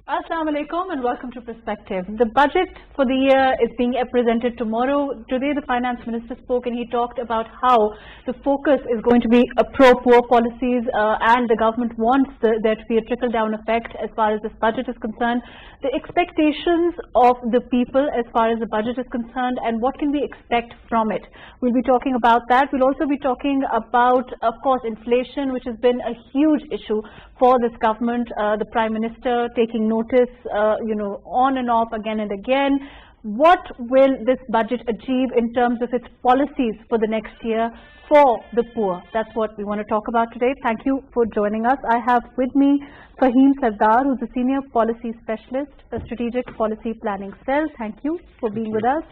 Assalamu alaikum and welcome to Perspective. The budget for the year is being presented tomorrow. Today the Finance Minister spoke and he talked about how the focus is going to be pro-poor policies and the government wants there to be a trickle-down effect as far as this budget is concerned. The expectations of the people as far as the budget is concerned and what can we expect from it. We'll be talking about that. We'll also be talking about, of course, inflation, which has been a huge issue for this government. The Prime Minister taking notice, on and off again and again. What will this budget achieve in terms of its policies for the next year for the poor? That's what we want to talk about today. Thank you for joining us. I have with me Fahim Sardar, who's a Senior Policy Specialist, a Strategic Policy Planning Cell. Thank you for being with us.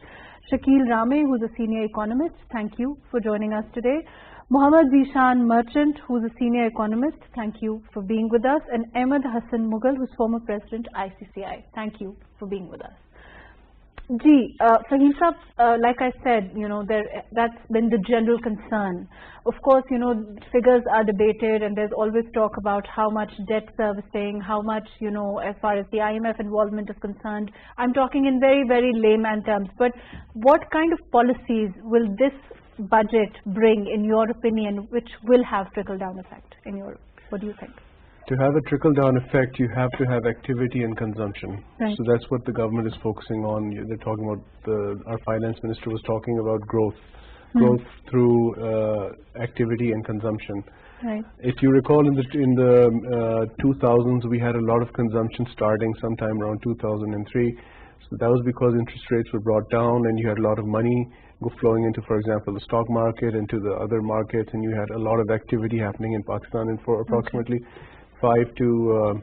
Shakil Rame, who's a Senior Economist. Thank you for joining us today. Mohammad Zishan Merchant, who's a Senior Economist. Thank you for being with us. And Ahmed Hassan Mughal, who's former President ICCI. Thank you for being with us. Fahim Saab, like I said, that's been the general concern. Of course, figures are debated and there's always talk about how much debt servicing, how much, as far as the IMF involvement is concerned. I'm talking in very, very layman terms. But what kind of policies will this budget bring, in your opinion, which will have trickle-down effect? What do you think? To have a trickle-down effect, you have to have activity and consumption. Right. So that's what the government is focusing on. They're talking about, our finance minister was talking about growth through activity and consumption. Right. If you recall, in the 2000s, we had a lot of consumption starting sometime around 2003. So that was because interest rates were brought down and you had a lot of money flowing into, for example, the stock market, into the other markets, and you had a lot of activity happening in Pakistan. And for approximately 5 to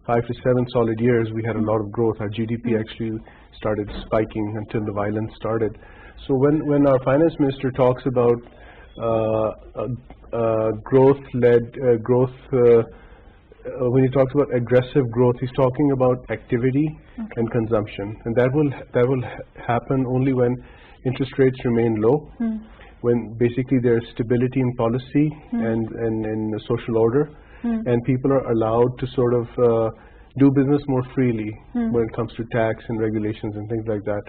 7 solid years, we had a lot of growth. Our GDP actually started spiking until the violence started. So when our finance minister talks about when he talks about aggressive growth, he's talking about activity and consumption, and that will happen only when interest rates remain low, when basically there's stability in policy and in the social order, and people are allowed to sort of do business more freely when it comes to tax and regulations and things like that.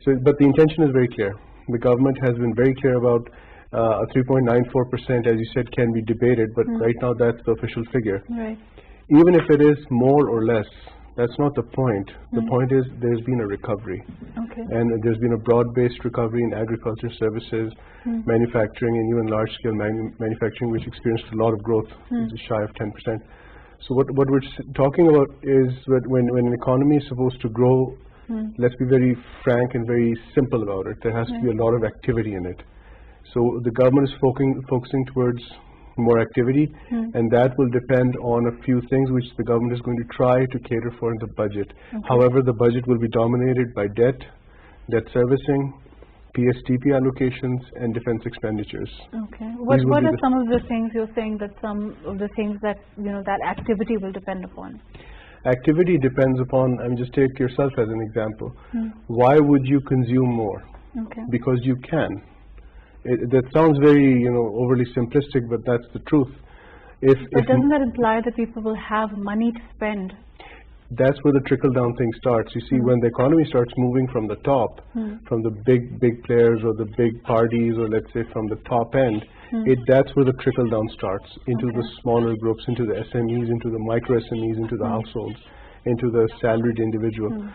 So, but the intention is very clear. The government has been very clear about a 3.94%, as you said, can be debated, but right now that's the official figure. Right. Even if it is more or less, that's not the point. The point is there's been a recovery. Okay. And there's been a broad-based recovery in agriculture services, manufacturing, and even large-scale manufacturing, which experienced a lot of growth, just shy of 10%. So what we're talking about is that when an economy is supposed to grow, let's be very frank and very simple about it. There has to be a lot of activity in it. So the government is focusing towards more activity, and that will depend on a few things which the government is going to try to cater for in the budget. However, the budget will be dominated by debt servicing, PSTP allocations, and defense expenditures. Okay. What are some of the things you're saying that some of the things that that activity will depend upon? Activity depends upon, just take yourself as an example. Why would you consume more? Okay. Because you can. That sounds very, overly simplistic, but that's the truth. But doesn't that imply that people will have money to spend? That's where the trickle-down thing starts. You see, when the economy starts moving from the top, from the big players or the big parties, or let's say from the top end, that's where the trickle-down starts, into the smaller groups, into the SMEs, into the micro-SMEs, into the households, into the salaried individual.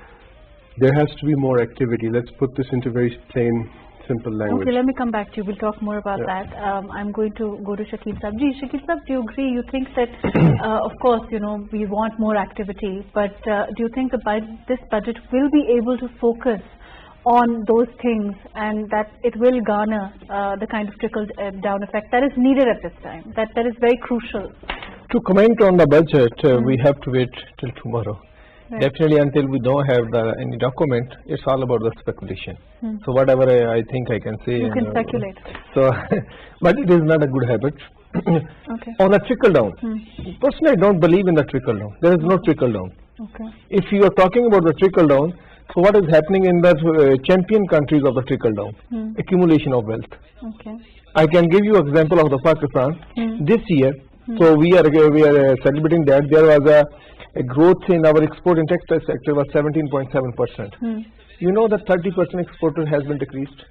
There has to be more activity. Let's put this into very plain, simple language. Okay, let me come back to you. We'll talk more about that. I'm going to go to Shakil Saab. Shakil Saab, do you agree? You think that, of course, we want more activity, but do you think this budget will be able to focus on those things and that it will garner the kind of trickle-down effect that is needed at this time, that is very crucial? To comment on the budget, we have to wait till tomorrow. Right. Definitely, until we don't have any document, it's all about the speculation. So whatever I think I can say. You can speculate. So, but it is not a good habit. Okay. On the trickle down, personally, I don't believe in the trickle down. There is no trickle down. Okay. If you are talking about the trickle down, so what is happening in the champion countries of the trickle down? Accumulation of wealth. Okay. I can give you an example of the Pakistan. This year, so we are celebrating that there was a growth in our export and textile sector was 17.7%. You know that 30% exporter has been decreased.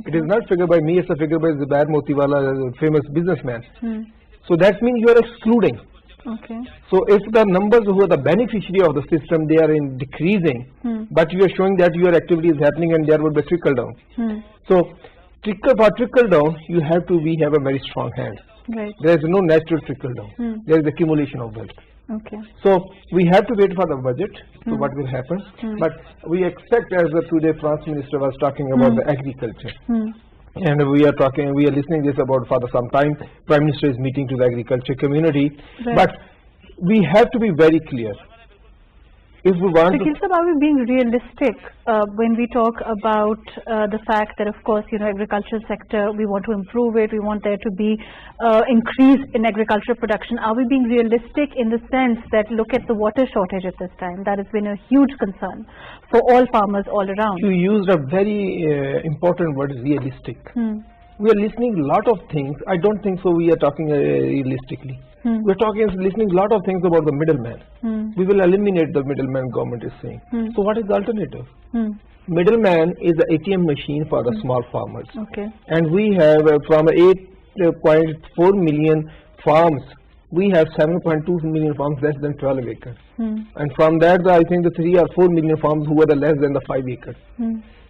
It is not figured by me, it's a figure by Zubair Motiwala, a famous businessman. So that means you are excluding. So if the numbers who are the beneficiary of the system, they are in decreasing, but you are showing that your activity is happening and there would be trickle down. So trickle down, you have to have a very strong hand. There is no natural trickle down. There is accumulation of wealth. So we have to wait for the budget, so what will happen. But we expect, as today France Minister was talking about the agriculture. And we are listening this about for some time. Prime Minister is meeting to the agriculture community. But we have to be very clear. If we want Shakil sir, are we being realistic when we talk about the fact that, of course, agricultural sector, we want to improve it, we want there to be increase in agricultural production. Are we being realistic in the sense that look at the water shortage at this time? That has been a huge concern for all farmers all around. You used a very important word, realistic. We are listening a lot of things. I don't think so we are talking realistically. We are listening a lot of things about the middleman. We will eliminate the middleman, government is saying. So what is the alternative? Middleman is the ATM machine for the small farmers. And we have from 8.4 million farms, we have 7.2 million farms less than 12 acres. And from that, I think the 3 or 4 million farms who are the less than the 5 acres.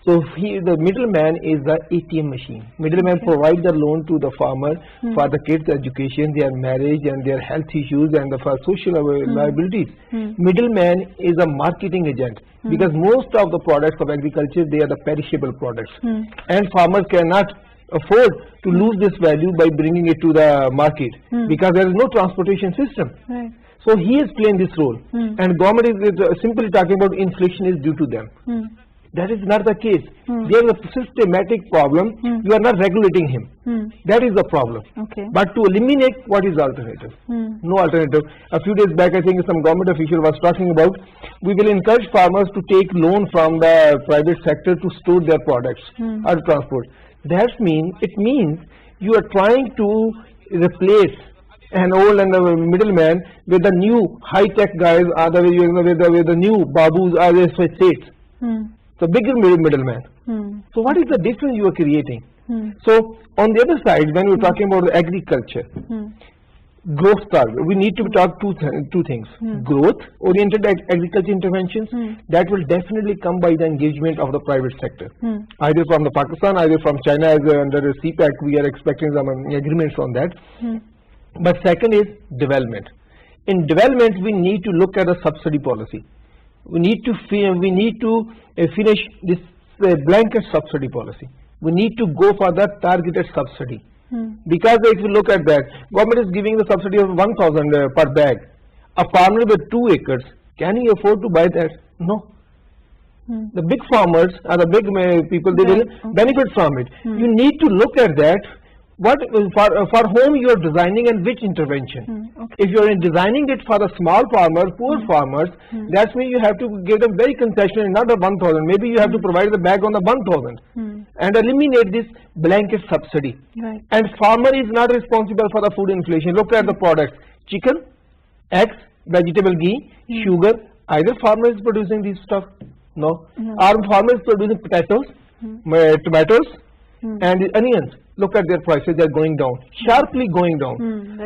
So the middleman is the ATM machine. Middleman provides the loan to the farmer for the kids' education, their marriage and their health issues and for social liabilities. Middleman is a marketing agent because most of the products of agriculture, they are the perishable products. And farmers cannot afford to lose this value by bringing it to the market because there is no transportation system. So he is playing this role. And government is simply talking about inflation is due to them. That is not the case. There is a systematic problem. You are not regulating him. That is the problem. But to eliminate, what is the alternative? No alternative. A few days back, I think some government official was talking about, we will encourage farmers to take loan from the private sector to store their products or transport. It means you are trying to replace an old and a middleman with the new high-tech guys, with the new babus or the states. The bigger middleman. So what is the difference you are creating? So on the other side, when we're talking about agriculture, growth target, we need to talk two things. Growth-oriented agriculture interventions, that will definitely come by the engagement of the private sector. Either from the Pakistan, either from China, as under the CPAC, we are expecting some agreements on that. But second is development. In development, we need to look at a subsidy policy. We need to finish this blanket subsidy policy. We need to go for that targeted subsidy. Because if you look at that, government is giving the subsidy of 1,000 per bag. A farmer with 2 acres, can he afford to buy that? No. The big farmers or the big people, they will benefit from it. You need to look at that. What for whom you are designing and which intervention. If you are designing it for the small farmer, poor farmers, that means you have to give them very concessionary, not the 1,000. Maybe you have to provide the bag on the 1,000 and eliminate this blanket subsidy. And farmer is not responsible for the food inflation. Look at the products: chicken, eggs, vegetable ghee, sugar. Either farmer is producing this stuff. No. Our farmer is producing potatoes, tomatoes, and onions. Look at their prices; they are going down, sharply going down.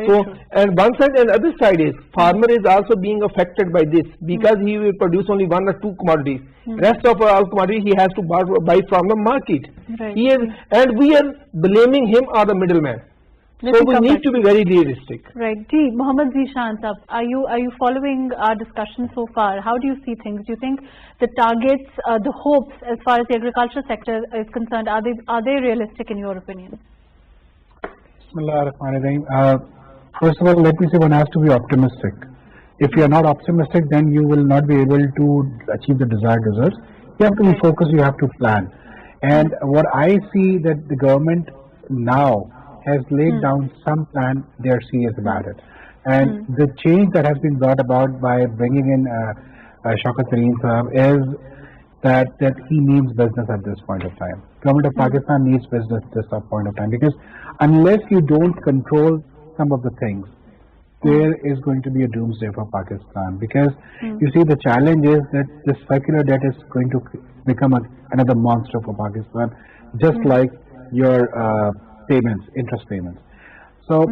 So, and one side and other side is farmer is also being affected by this because he will produce only 1 or 2 commodities. Rest of all commodities he has to buy from the market. And we are blaming him or the middleman. So we need to be very realistic. Mohammad Zishan sahab, are you following our discussion so far? How do you see things? Do you think the targets, the hopes as far as the agriculture sector is concerned, are they realistic in your opinion? First of all, let me say one has to be optimistic. If you are not optimistic, then you will not be able to achieve the desired results. You have to be focused, you have to plan. And what I see that the government now has laid down some plan, they are serious about it. And the change that has been brought about by bringing in Shaukat Tareen Sahab is that he needs business at this point of time. Government of Pakistan needs business at this point of time, because unless you don't control some of the things, there is going to be a doomsday for Pakistan, because you see, the challenge is that the circular debt is going to become another monster for Pakistan, just like your payments, interest payments. So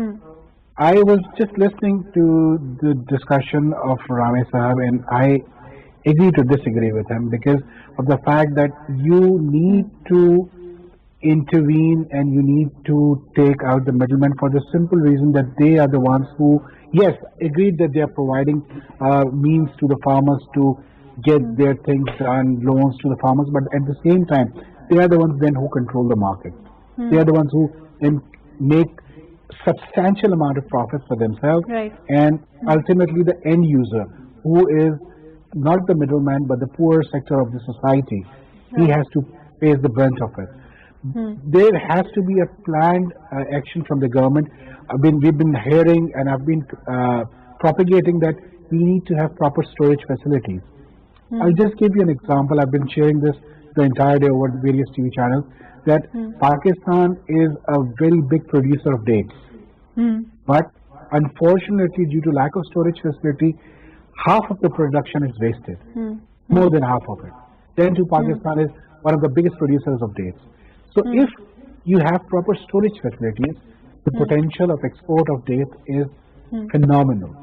I was just listening to the discussion of Rame Sahab, and I agree to disagree with him because of the fact that you need to intervene and you need to take out the middlemen, for the simple reason that they are the ones who, yes, agreed that they are providing means to the farmers to get their things done, loans to the farmers, but at the same time, they are the ones then who control the market. They are the ones who then make substantial amount of profits for themselves, and ultimately the end user, who is not the middleman but the poor sector of the society, he has to face the brunt of it. There has to be a planned action from the government. We've been hearing, and I've been propagating that we need to have proper storage facilities. I'll just give you an example. I've been sharing this the entire day over various TV channels, that Pakistan is a very big producer of dates. But unfortunately, due to lack of storage facility, half of the production is wasted. More than half of it. Then to Pakistan is one of the biggest producers of dates. So if you have proper storage facilities, the potential of export of dates is phenomenal.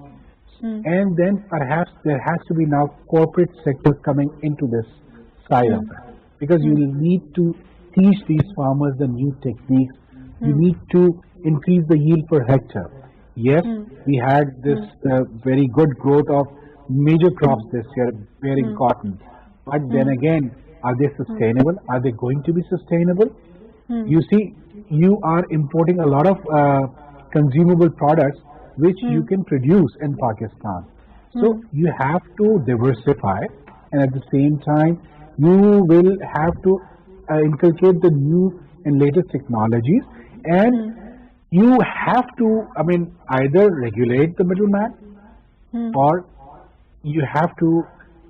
And then perhaps there has to be now corporate sector coming into this side of it, because you will need to teach these farmers the new techniques. You need to increase the yield per hectare. Yes, we had this very good growth of major crops this year, bearing cotton. But then again, are they sustainable? Are they going to be sustainable? You see, you are importing a lot of consumable products which you can produce in Pakistan. So you have to diversify, and at the same time, you will have to inculcate the new and latest technologies, and you have to, either regulate the middleman, or you have to,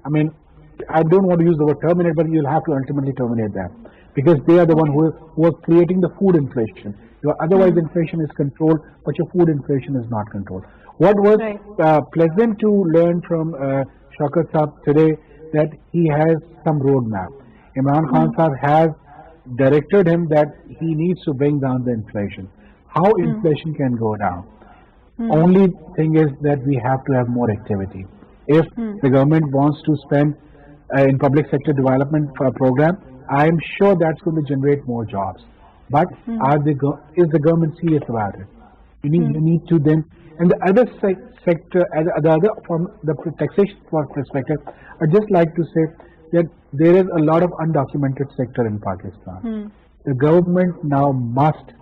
I don't want to use the word terminate, but you'll have to ultimately terminate them, because they are the one who are creating the food inflation. Otherwise, inflation is controlled, but your food inflation is not controlled. What was pleasant to learn from Shaukat Saab today, that he has some roadmap. Imran Khan Saab has directed him that he needs to bring down the inflation. How inflation can go down? Only thing is that we have to have more activity. If the government wants to spend in public sector development program, I am sure that's going to generate more jobs. But is the government serious about it? You need to then, and the other sector, the other from the taxation perspective, I'd just like to say that there is a lot of undocumented sector in Pakistan. The government now must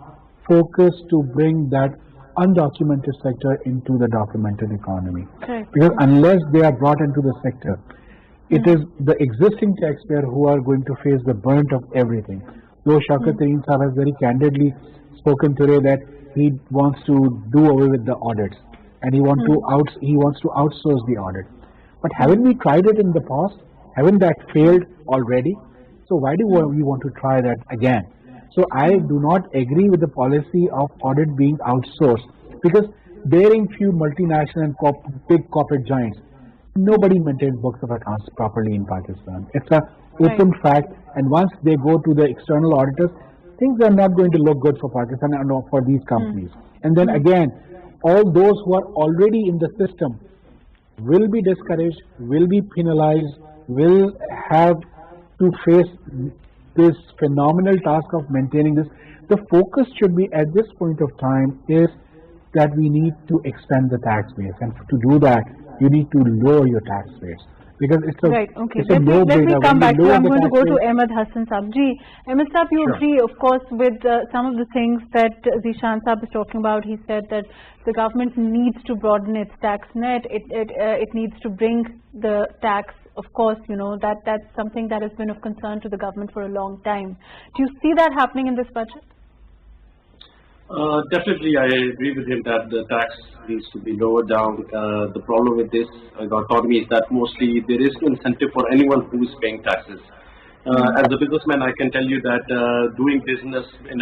focus to bring that undocumented sector into the documented economy. Because unless they are brought into the sector, it is the existing taxpayer who are going to face the brunt of everything. Though Shaukat Saab has very candidly spoken today that he wants to do away with the audits, and he wants to outsource the audit. But haven't we tried it in the past? Haven't that failed already? So why do we want to try that again? So I do not agree with the policy of audit being outsourced, because bearing few multinational and big corporate giants, nobody maintains books of accounts properly in Pakistan. It's a open fact, and once they go to the external auditors, things are not going to look good for Pakistan and for these companies. And then again, all those who are already in the system will be discouraged, will be penalized, will have to face this phenomenal task of maintaining this. The focus should be, at this point of time, is that we need to expand the tax base, and to do that, you need to lower your tax base. Because it's a, it's a no-brainer. Let me come back to you. I'm going to go to Ahmed Hassan Saab. Ahmed Saab, you agree, of course, with some of the things that Zishan Saab is talking about. He said that the government needs to broaden its tax net. It needs to bring the tax. Of course, that's something that has been of concern to the government for a long time. Do you see that happening in this budget? Definitely, I agree with him that the tax needs to be lowered down. The problem with this economy is that mostly there is no incentive for anyone who is paying taxes. As a businessman, I can tell you that doing business in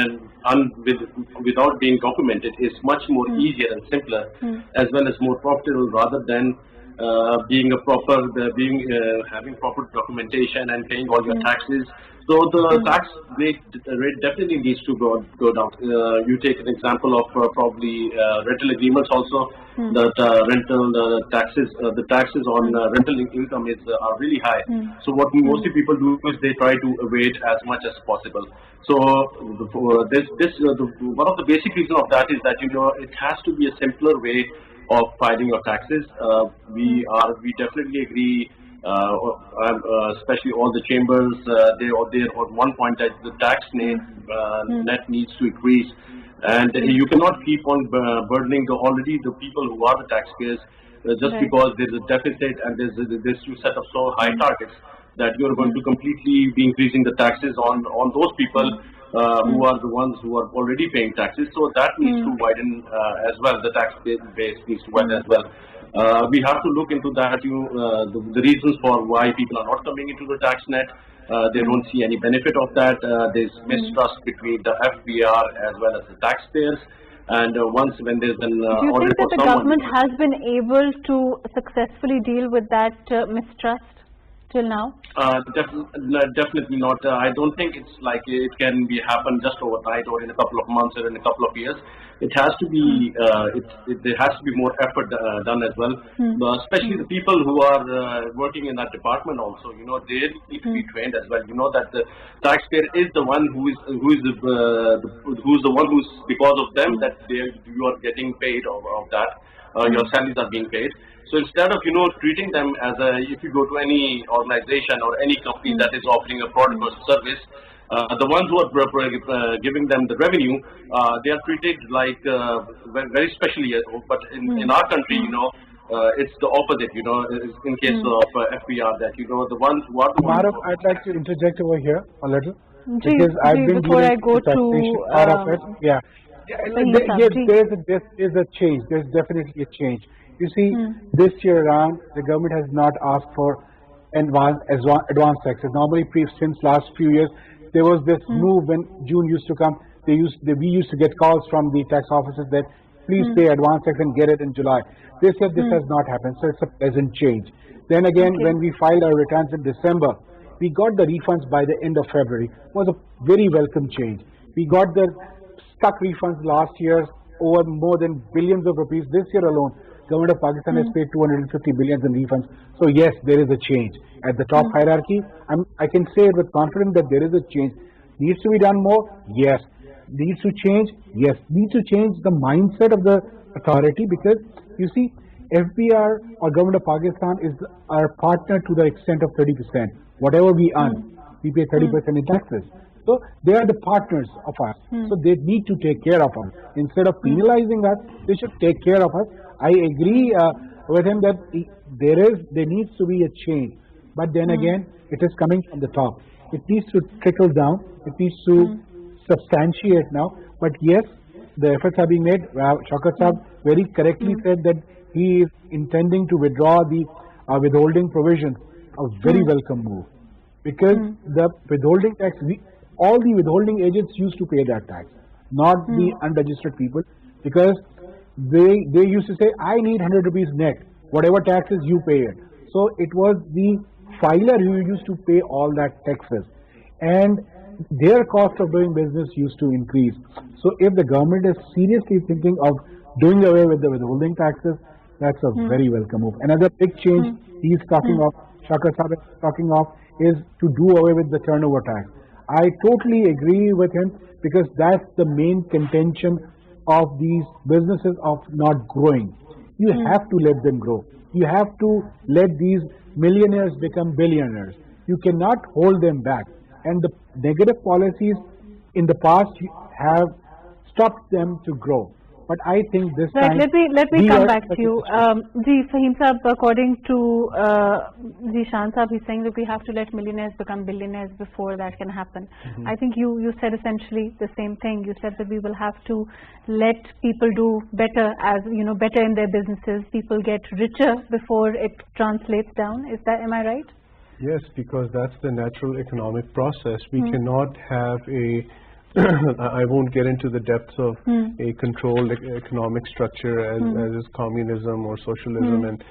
without being documented is much more easier and simpler, as well as more profitable, rather than being a proper, having proper documentation and paying all your taxes. So the tax rate definitely needs to go down. You take an example of probably rental agreements also. That rental taxes, the taxes on rental income are really high. So what mostly people do is they try to evade as much as possible. So one of the basic reasons of that is that it has to be a simpler way of filing your taxes. We definitely agree. Especially all the chambers, they're on one point that the tax net needs to increase, and you cannot keep on burdening the people who are the taxpayers just because there's a deficit and there's to set up so high targets that you're going to completely be increasing the taxes on those people who are the ones who are already paying taxes. So that needs to widen as well. The tax base needs to widen as well. We have to look into that. The reasons for why people are not coming into the tax net. They don't see any benefit of that. There's mistrust between the FBR as well as the taxpayers. And when there's an do you think that the government has been able to successfully deal with that mistrust till now? Definitely not. I don't think it's like it can happen just overnight or in a couple of months or in a couple of years. It has to be. There has to be more effort done as well. Especially the people who are working in that department. Also, they need to be trained as well. That the taxpayer is the one who's the one who's because of them that you are getting paid of that. Your salaries are being paid. So instead of treating them as if you go to any organization or any company that is offering a product or service, the ones who are giving them the revenue, they are treated like very specially. But in our country, it's the opposite. In case of FBR, that the ones who are the ones. Mahrukh, I'd like to interject over here a little because I've been before I dealing go with taxation to part of it. Yeah. Yes, there is a change. There's definitely a change. You see, this year around, the government has not asked for advance taxes. Normally, since last few years, there was this move when June used to come. We used to get calls from the tax offices that please pay advance tax and get it in July. This year, this has not happened, so it's a pleasant change. Then again, when we filed our returns in December, we got the refunds by the end of February. It was a very welcome change. We got the stuck refunds last year over more than billions of rupees. This year alone, Government of Pakistan has paid 250 billions in refunds. So yes, there is a change. At the top hierarchy, I can say with confidence that there is a change. Needs to be done more? Yes. Needs to change? Yes. Needs to change the mindset of the authority, because you see, FBR or Government of Pakistan is our partner to the extent of 30%. Whatever we earn, we pay 30% in taxes. So they are the partners of us. So they need to take care of us. Instead of penalizing us, they should take care of us. I agree with him that there needs to be a change. But then again, it is coming from the top. It needs to trickle down. It needs to substantiate now. But yes, the efforts are being made. Shaukat Sahab very correctly said that he is intending to withdraw the withholding provisions. A very welcome move. Because the withholding tax, all the withholding agents used to pay that tax, not the unregistered people, because they used to say, I need 100 rupees net, whatever taxes you pay it. So it was the filer who used to pay all that taxes, and their cost of doing business used to increase. So if the government is seriously thinking of doing away with the withholding taxes, that's a very welcome move. Another big change he's talking of, Shaukat Sahab is talking of, is to do away with the turnover tax. I totally agree with him, because that's the main contention of these businesses of not growing. You have to let them grow. You have to let these millionaires become billionaires. You cannot hold them back. And the negative policies in the past have stopped them to grow. But I think this time... Let me come back to you. Fahim Saab, according to Zishan Saab, he's saying that we have to let millionaires become billionaires before that can happen. I think you said essentially the same thing. You said that we will have to let people do better, better in their businesses. People get richer before it translates down. Am I right? Yes, because that's the natural economic process. We cannot have a I won't get into the depths of a controlled economic structure as is communism or socialism and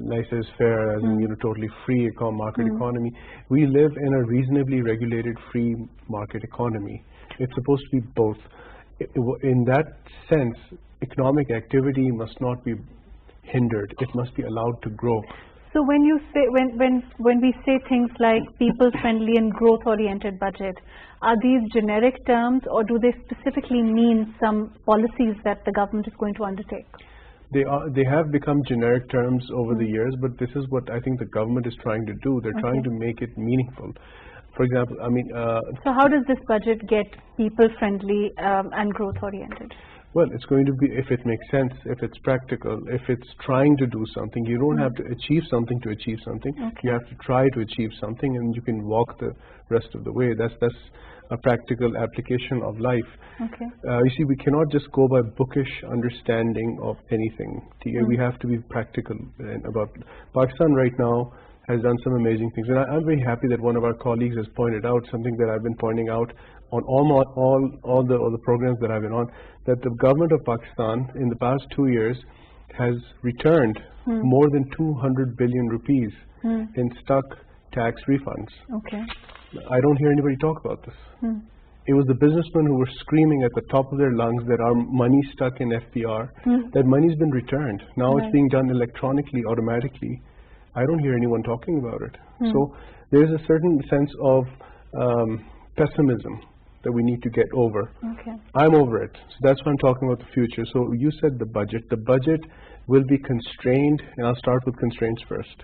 laissez-faire as in totally free market economy. We live in a reasonably regulated free market economy. It's supposed to be both. In that sense, economic activity must not be hindered. It must be allowed to grow. So when you say when we say things like people-friendly and growth-oriented budget, are these generic terms, or do they specifically mean some policies that the government is going to undertake? They have become generic terms over the years, but this is what I think the government is trying to do. They're trying to make it meaningful. For example, I mean. So how does this budget get people-friendly and growth-oriented? Well, it's going to be if it makes sense, if it's practical, if it's trying to do something. You don't have to achieve something to achieve something. You have to try to achieve something, and you can walk the rest of the way. That's a practical application of life. You see, we cannot just go by bookish understanding of anything. We have to be practical about Pakistan right now has done some amazing things, and I'm very happy that one of our colleagues has pointed out something that I've been pointing out on all the programs that I've been on, that the government of Pakistan in the past 2 years has returned more than 200 billion rupees in stuck tax refunds. I don't hear anybody talk about this. It was the businessmen who were screaming at the top of their lungs that our money stuck in FPR, that money's been returned. Now it's being done electronically, automatically. I don't hear anyone talking about it. So there's a certain sense of pessimism that we need to get over. I'm over it. So that's why I'm talking about the future. So you said the budget. The budget will be constrained, and I'll start with constraints first.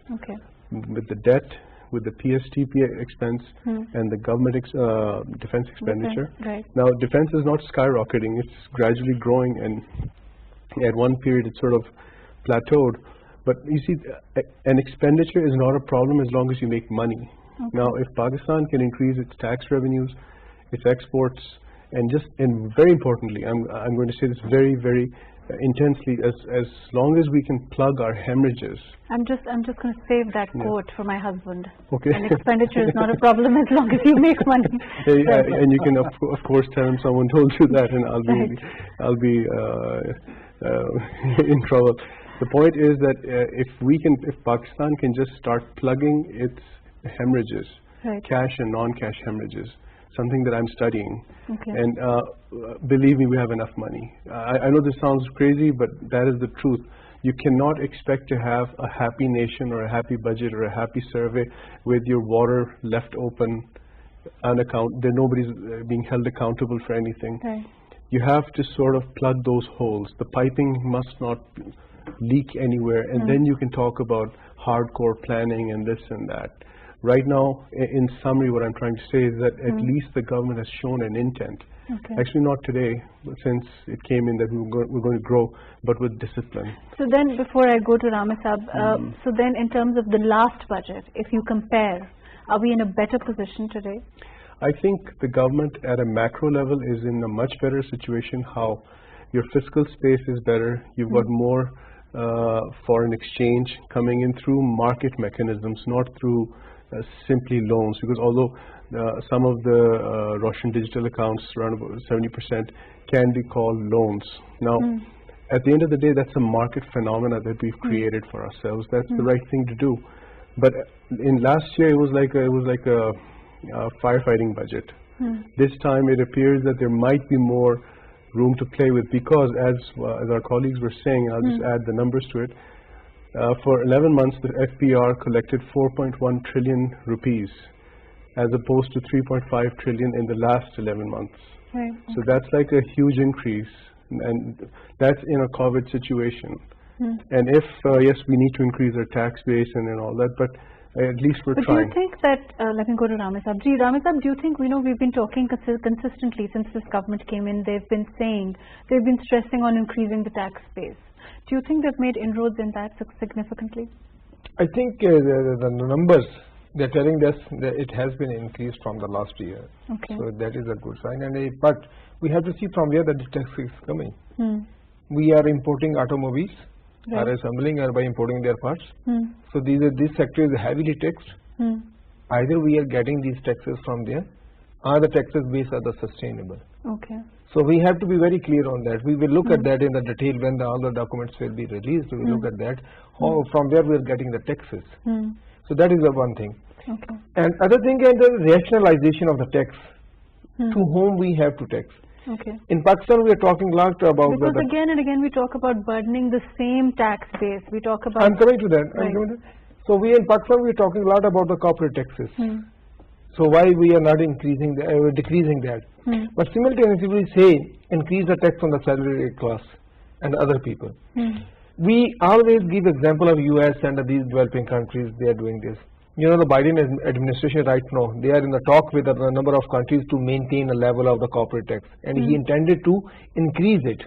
With the debt, with the PSTP expense, and the government defense expenditure. Now, defense is not skyrocketing. It's gradually growing, and at one period it sort of plateaued. But you see, an expenditure is not a problem as long as you make money. Now, if Pakistan can increase its tax revenues, its exports, and very importantly, I'm going to say this very, very intensely, as long as we can plug our hemorrhages. I'm just going to save that quote for my husband. An Okay. expenditure is not a problem as long as you make money. And you can of course tell him someone told you that, and I'll be in trouble. The point is that if Pakistan can just start plugging its hemorrhages, cash and non-cash hemorrhages, something that I'm studying, and believe me, we have enough money. I know this sounds crazy, but that is the truth. You cannot expect to have a happy nation or a happy budget or a happy survey with your water left open, nobody's being held accountable for anything. You have to sort of plug those holes. The piping must not leak anywhere, and then you can talk about hardcore planning and this and that. Right now, in summary, what I'm trying to say is that at least the government has shown an intent. Actually, not today, but since it came in that we're going to grow, but with discipline. So then, before I go to Ramesab, so then in terms of the last budget, if you compare, are we in a better position today? I think the government at a macro level is in a much better situation. How your fiscal space is better. You've got more foreign exchange coming in through market mechanisms, not through simply loans, because although some of the Russian digital accounts, around about 70%, can be called loans. Now, at the end of the day, that's a market phenomena that we've created for ourselves. That's the right thing to do. But in last year, it was like a firefighting budget. This time, it appears that there might be more room to play with, because as our colleagues were saying, I'll just add the numbers to it. For 11 months, the FPR collected 4.1 trillion rupees, as opposed to 3.5 trillion in the last 11 months. So that's like a huge increase, and that's in a COVID situation. And if, yes, we need to increase our tax base and all that, but at least we're trying. Do you think that, let me go to Ramesab. Ramesab, do you think, we've been talking consistently since this government came in, they've been stressing on increasing the tax base. Do you think they've made inroads in that significantly? I think the numbers, they're telling us that it has been increased from the last year. So that is a good sign. But we have to see from where the tax is coming. We are importing automobiles, are assembling or by importing their parts. So this sector is heavily taxed, Either we are getting these taxes from there, or the taxes base are the sustainable. Okay. So we have to be very clear on that. We will look at that in the detail when all the documents will be released. We will look at that. How from where we are getting the taxes. So that is the one thing. Okay. And other thing is the rationalization of the tax. To whom we have to tax. Okay. In Pakistan, we are talking a lot about because again and again we talk about burdening the same tax base. We talk about. I'm coming to that. Right. So we in Pakistan we are talking a lot about the corporate taxes. So why we are not increasing decreasing that? But simultaneously we say increase the tax on the salaried class and other people. We always give example of US and these developing countries. They are doing this. You know, the Biden administration right now, they are in the talk with a number of countries to maintain a level of the corporate tax, and he intended to increase it.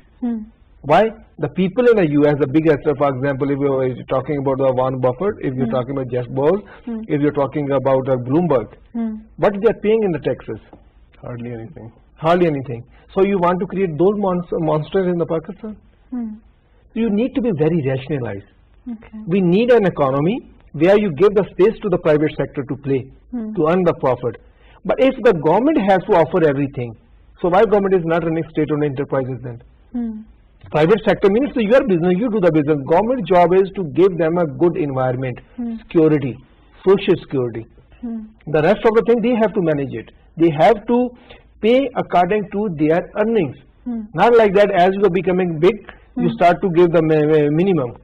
Why? The people in the US, the big actor, for example, if you're talking about the Warren Buffett, if you're talking about Jeff Bezos, if you're talking about Bloomberg, what they are paying in the taxes? Hardly anything. Hardly anything. So you want to create those monsters in the Pakistan? You need to be very rationalized. Okay. We need an economy where you give the space to the private sector to play, to earn the profit. But if the government has to offer everything, so why government is not running state-owned enterprises then? Private sector means your business, you do the business. Government job is to give them a good environment, security, social security. The rest of the thing, they have to manage it. They have to pay according to their earnings. Not like that as you are becoming big, you start to give the minimum.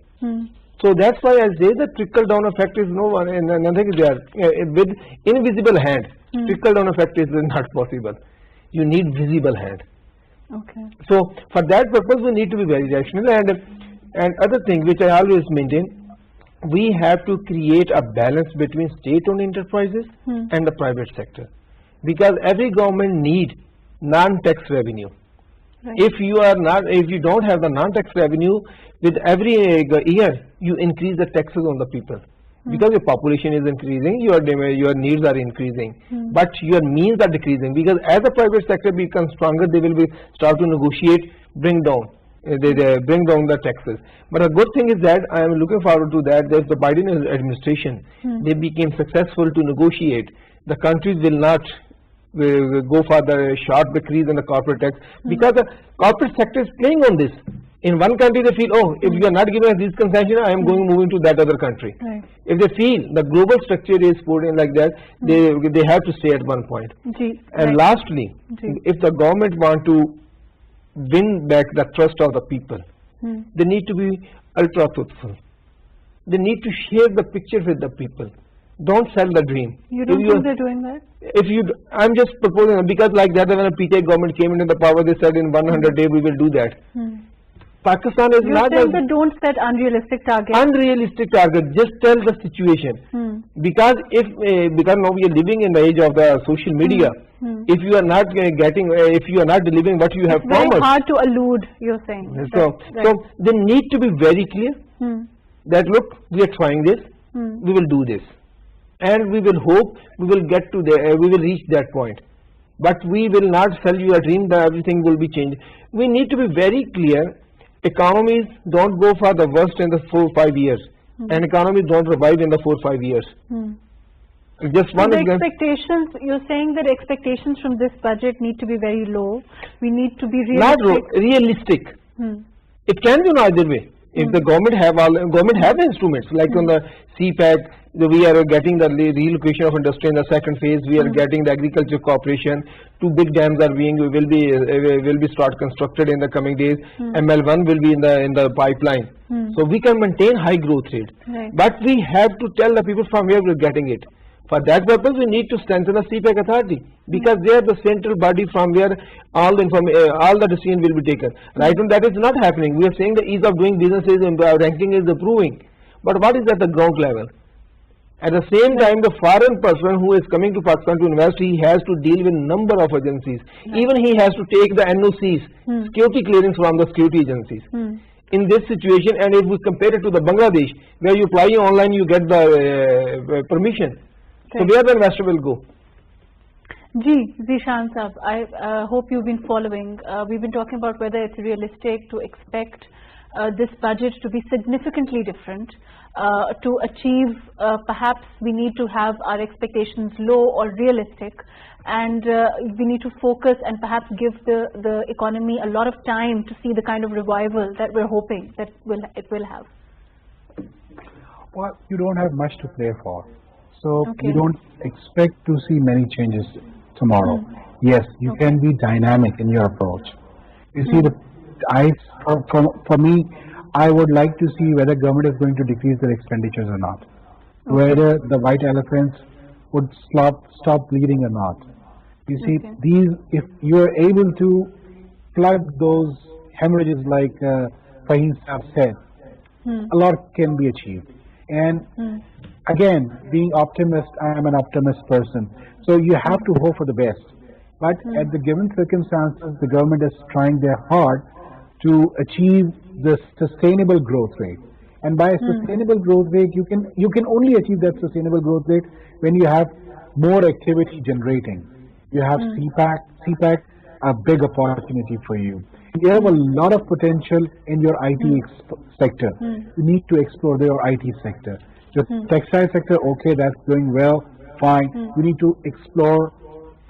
So that's why I say the trickle down effect is no one, and nothing is there. With invisible hand, trickle down effect is not possible. You need visible hand. Okay. So for that purpose, we need to be very rational. And other thing which I always maintain, we have to create a balance between state-owned enterprises and the private sector, because every government need non-tax revenue. Right. If you don't have the non-tax revenue, with every year you increase the taxes on the people, because your population is increasing, your needs are increasing, but your means are decreasing. Because as the private sector becomes stronger, they will start to negotiate, bring down the taxes. But a good thing is that I am looking forward to that. There's the Biden administration. They became successful to negotiate. The countries will not go for the sharp decrease in the corporate tax, because the corporate sector is playing on this. In one country they feel, oh, if you are not giving us this concession, I am moving to that other country. Right. If they feel the global structure is put in like that, they have to stay at one point. And lastly, if the government want to win back the trust of the people, they need to be ultra truthful. They need to share the picture with the people. Don't sell the dream. You don't think they're doing that? I'm just proposing, because like that when a PK government came into the power, they said in 100 days we will do that. Pakistan is You're not saying that don't set unrealistic targets. Unrealistic target. Just tell the situation. Because now we are living in the age of the social media. If you are not if you are not delivering what you have promised, very hard to elude. You're saying. So they need to be very clear that look, we are trying this, we will do this, and we will hope we will get to we will reach that point. But we will not sell you a dream that everything will be changed. We need to be very clear. Economies don't go for the worst in the 4-5 years, and economies don't revive in the 4-5 years. Just one example. Expectations, you're saying that expectations from this budget need to be very low. We need to be realistic. Not realistic. It can be neither way. If the government have instruments like on the CPAC, we are getting the relocation of industry in the second phase. We are getting the agriculture cooperation. 2 big dams are will be start constructed in the coming days. ML1 will be in the pipeline. So we can maintain high growth rate. Right. But we have to tell the people from where we are getting it. For that purpose, we need to strengthen the CPAC authority, because they are the central body from where all the decision will be taken. Right now, that is not happening. We are saying the ease of doing businesses and ranking is improving, but what is at the ground level? At the same time, the foreign person who is coming to Pakistan to invest, he has to deal with number of agencies. Even he has to take the NOCs, security clearance from the security agencies. In this situation, and if we compare it to the Bangladesh, where you apply online, you get the permission. So where the investor will go? Zishan Sahab, I hope you've been following. We've been talking about whether it's realistic to expect this budget to be significantly different. To achieve, perhaps we need to have our expectations low or realistic, and we need to focus and perhaps give the economy a lot of time to see the kind of revival that we're hoping that it will have. Well, you don't have much to play for, so Okay. you don't expect to see many changes tomorrow. Yes, you can be dynamic in your approach. You see, for me, I would like to see whether government is going to decrease their expenditures or not, whether the white elephants would stop bleeding or not. You see, if you are able to plug those hemorrhages like Fahim Saab said, a lot can be achieved. And again, being optimist, I am an optimist person. So you have to hope for the best. But at the given circumstances, the government is trying their hard to achieve the sustainable growth rate. And by sustainable growth rate, you can only achieve that sustainable growth rate when you have more activity generating. You have CPAC, a big opportunity for you. You have a lot of potential in your IT sector. You need to explore your IT sector. The textile sector, okay, that's doing well, fine. You need to explore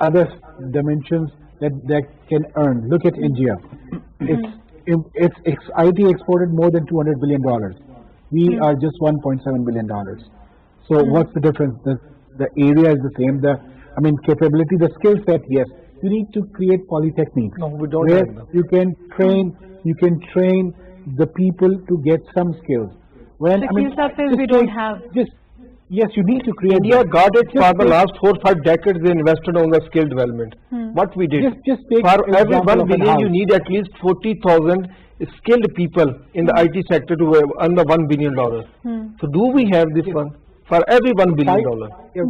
other dimensions that can earn. Look at India. It's IT exported more than $200 billion. We are just $1.7 billion. So what's the difference? The area is the same. Capability, the skill set, yes. You need to create polytechniques. No, we don't where have them. you can train the people to get some skills. We don't have. Yes, you need to create. India got it for the last 4 or 5 decades. They invested on the skill development. What we did, Just take for every example 1 of a billion, you house. need at least 40,000 skilled people in the IT sector to earn the $1 billion. So do we have this one for every $1 billion?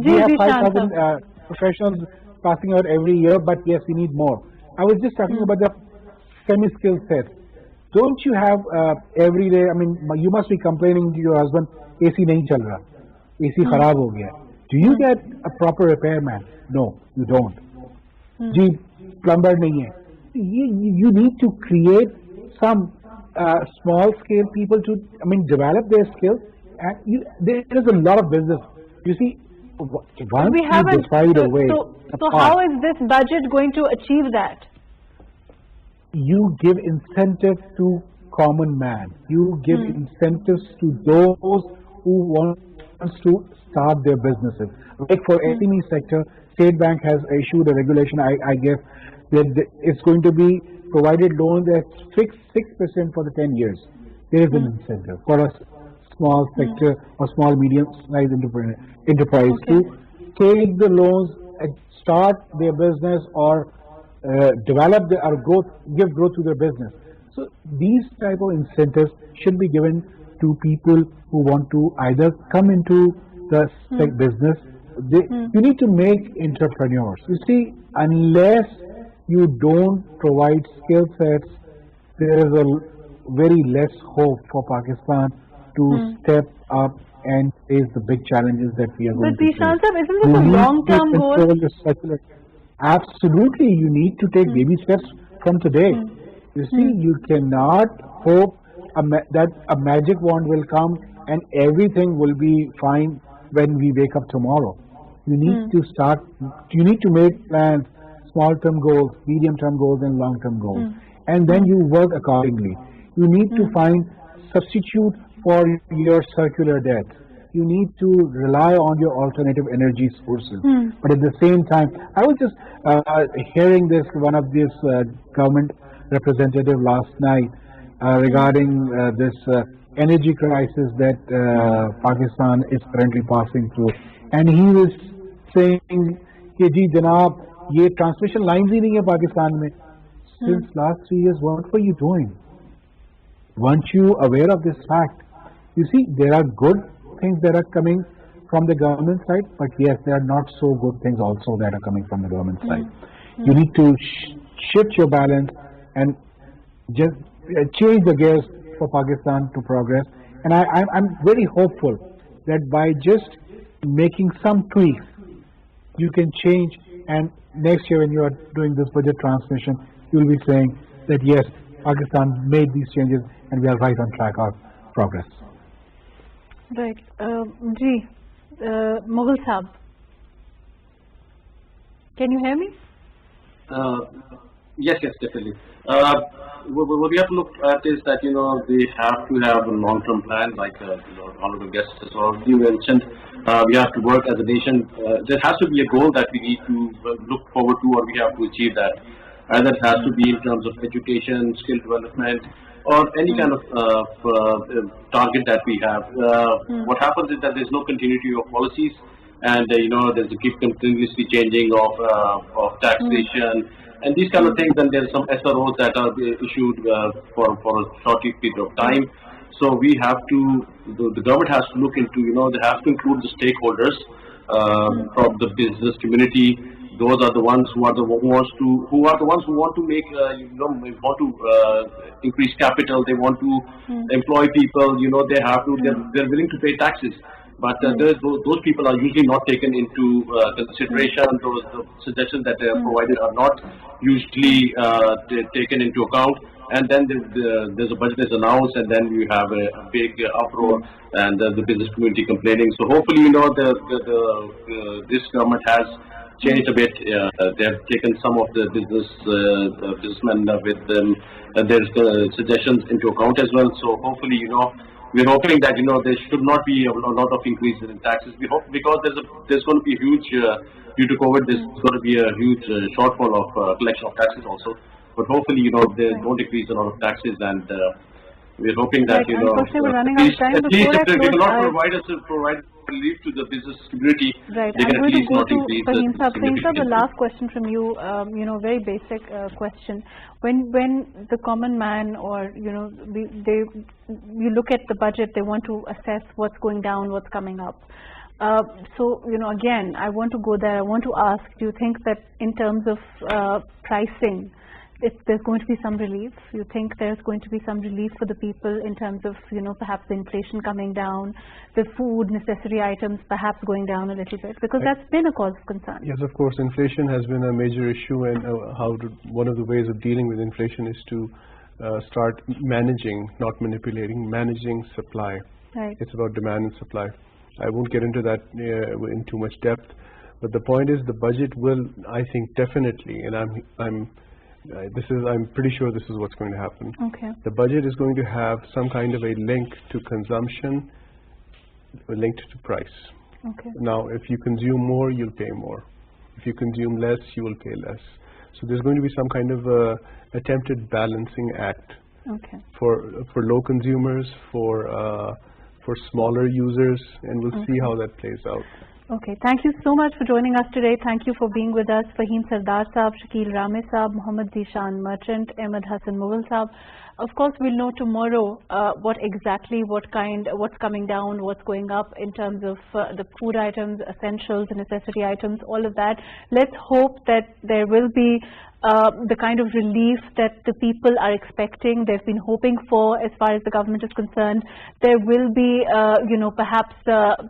We have 5,000 professionals passing out every year, but yes, we need more. I was just talking about the semi-skill set. Don't you have every day? You must be complaining to your husband, AC nahi chal raha, AC kharab ho gaya. Do you get a proper repairman? No, you don't. Ji, plumber nahi hai. You need to create some small-scale people to, develop their skills. And there is a lot of business. You see, once We you haven't. decide a way, So how is this budget going to achieve that? you give incentive to common man. You give incentives to those who want to start their businesses. Like for SME sector, State Bank has issued a regulation, I guess, that it's going to be provided loans at fixed 6% for the 10 years. There is an incentive for a small sector or small medium-sized enterprise to take the loans and start their business or develop or give growth to their business. So these type of incentives should be given to people who want to either come into the business. You need to make entrepreneurs. You see, unless you don't provide skill sets, there is a very less hope for Pakistan to step up and face the big challenges that we are going to face. But Zishan, isn't this a long-term goal? Absolutely, you need to take baby steps from today. You see, you cannot hope that a magic wand will come and everything will be fine when we wake up tomorrow. You need to start, you need to make plans, small-term goals, medium-term goals and long-term goals. And then you work accordingly. You need to find substitute for your circular debt. You need to rely on your alternative energy sources. But at the same time, I was just hearing this, one of these government representative last night regarding this energy crisis that Pakistan is currently passing through. And he was saying, कि जी जनाब, ये transmission lines ही नहीं है पाकिस्तान में. Since last 3 years, what were you doing? Weren't you aware of this fact? You see, there are good things that are coming from the government side, but yes, there are not so good things also that are coming from the government side. You need to shift your balance and just change the gears for Pakistan to progress. And I'm very hopeful that by just making some tweaks, you can change, and next year when you are doing this budget transmission, you will be saying that yes, Pakistan made these changes and we are right on track of progress. Right. Mughal Sahab, can you hear me? Yes, definitely. What we have to look at is that, we have to have a long-term plan, like, honorable guests as well you mentioned. We have to work as a nation. There has to be a goal that we need to look forward to, or we have to achieve that. Either it has to be in terms of education, skill development, or any kind of target that we have. What happens is that there's no continuity of policies, and there's a keep continuously changing of taxation and these kind of things. And there's some SROs that are issued for a short period of time. So we have to, the government has to look into, they have to include the stakeholders from the business community. Those are the ones who want to make, want to increase capital. They want to employ people. They have to. They're willing to pay taxes. But those people are usually not taken into consideration. The suggestions that are provided are not usually taken into account. And then there's a budget is announced, and then you have a big uproar, and the business community complaining. So hopefully, this government has changed a bit. They have taken some of the businessmen with them, their suggestions into account as well. So hopefully, we're hoping that there should not be a lot of increase in taxes. We hope, because there's going to be a huge due to COVID. There's going to be a huge shortfall of collection of taxes also. But hopefully, they don't decrease a lot of taxes, and we're hoping that unfortunately, we're running out of time. at least if they cannot provide relief to the business community, right. they can I'm at going least to go not to increase Fahim Saab. Fahim Saab, the significantly. last question from you. Very basic question. When the common man, or you look at the budget, they want to assess what's going down, what's coming up. So again, I want to go there. I want to ask: do you think that in terms of pricing, there's going to be some relief? You think there's going to be some relief for the people in terms of, perhaps the inflation coming down, the food necessary items perhaps going down a little bit? Because that's been a cause of concern. Yes, of course. Inflation has been a major issue, and one of the ways of dealing with inflation is to start managing, not manipulating, managing supply. Right. It's about demand and supply. I won't get into that in too much depth, but the point is the budget will, I think, definitely, and I'm pretty sure this is what's going to happen. Okay. The budget is going to have some kind of a link to consumption, linked to price. Okay. Now, if you consume more, you'll pay more. If you consume less, you will pay less. So there's going to be some kind of attempted balancing act. Okay. For low consumers, for smaller users, and we'll see how that plays out. Okay, thank you so much for joining us today. Thank you for being with us. Fahim Sardar Saab, Shakil Rame Saab, Mohammad Zishan Merchant, Ahmed Hassan Mughal Saab. Of course, we'll know tomorrow what's coming down, what's going up in terms of the food items, essentials, necessity items, all of that. Let's hope that there will be the kind of relief that the people are expecting, they've been hoping for as far as the government is concerned. There will be, perhaps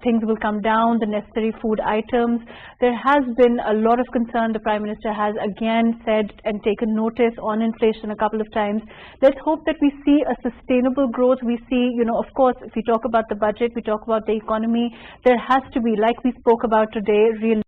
things will come down, the necessary food items. There has been a lot of concern. The Prime Minister has again said and taken notice on inflation a couple of times. Let's hope that we see a sustainable growth. We see, of course, if we talk about the budget, we talk about the economy, there has to be, like we spoke about today, real